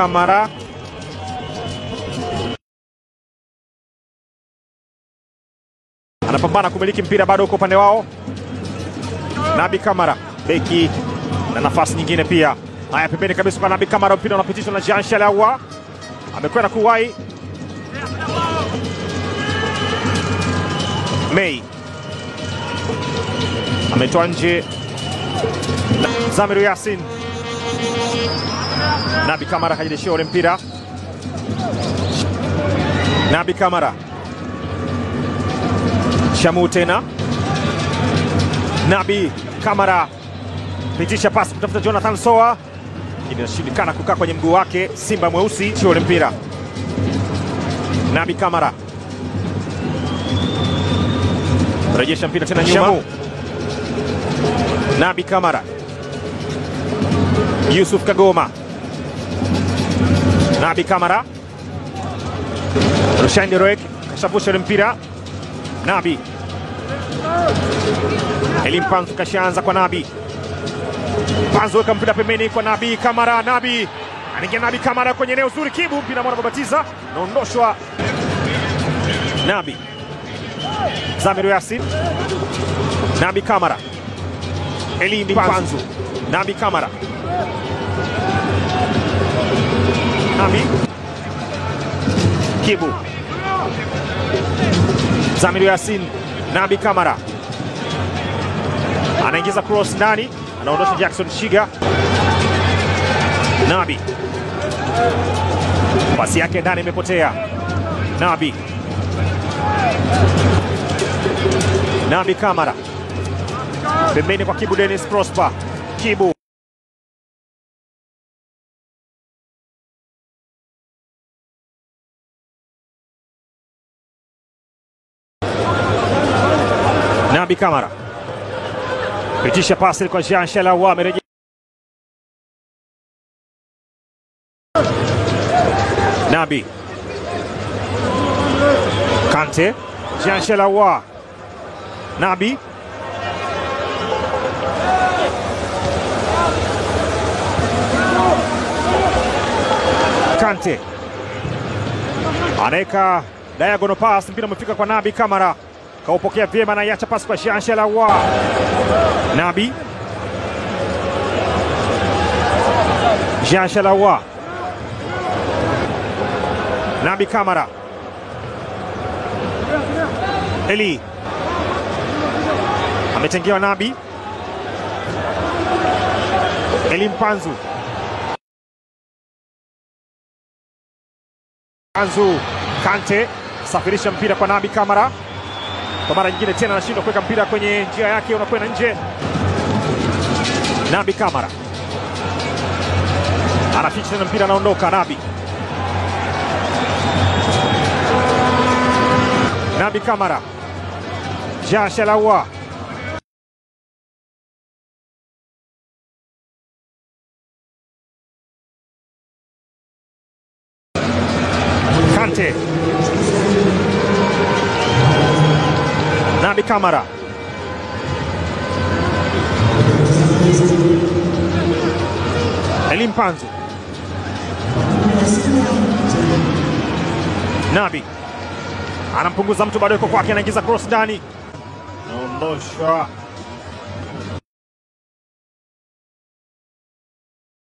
Kamara anapambana kumiliki mpira, bado uko upande wao. Nabi Kamara beki na nafasi nyingine pia. Haya, pembeni kabisa kwa Nabi Kamara, mpira unapitishwa na Jean Shalawa, amekwenda kuwai Mei, ametoa nje Zamiru Yasin. Nabi Kamara kajideshia ule mpira. Nabi Kamara Shamu tena. Nabi Kamara pitisha pasi kutafuta Jonathan Soa, inashindikana kukaa kwenye mguu wake Simba mweusi. Ule mpira Nabi Kamara rejesha mpira tena nyuma. Shamu. Nabi Kamara, Yusuf Kagoma. Nabi Kamara, Rushain Derek kashavusha ule mpira. Nabi Elim Panzu kashaanza kwa Nabi Panzu, weka mpira pembeni kwa Nabi Kamara. Nabi anaingia, Nabi Kamara kwenye eneo zuri, Kibu mpira mwana babatiza, naondoshwa. Nabi Zamiru Yasin. Nabi Kamara, Elim Panzu. Nabi Kamara, Nabi Kibu, Zamiru Yasin. Nabi Kamara anaingiza cross ndani, anaondosha Jackson Shiga. Nabi pasi yake ndani imepotea. Nabi Kamara pembeni kwa Kibu Dennis Prosper. Kibu Nabi Kamara pitisha pasi kwa Jean Shalawa, amerejesha. Nabi Kante, Jean Shalawa. Nabi Kante anaweka diagonal pass, mpira umefika kwa Nabi Kamara, kaupokea vyema na iacha pasi kwa Jean Shalawa. Nabi Jean Shalawa. Nabi Kamara, Eli ametengewa. Nabi Elim Panzu. Panzu Kante safirisha mpira kwa Nabi Kamara, kwa mara nyingine tena anashindwa kuweka mpira kwenye njia yake, unakwenda nje. Nabi Kamara anaficha tena mpira, anaondoka. Nabi Kamara, Jean Shalawa. Kante, Nabi Kamara, Elim Panzu. Nabi anampunguza mtu, bado yuko kwake, anaingiza cross ndani, naondoshwa.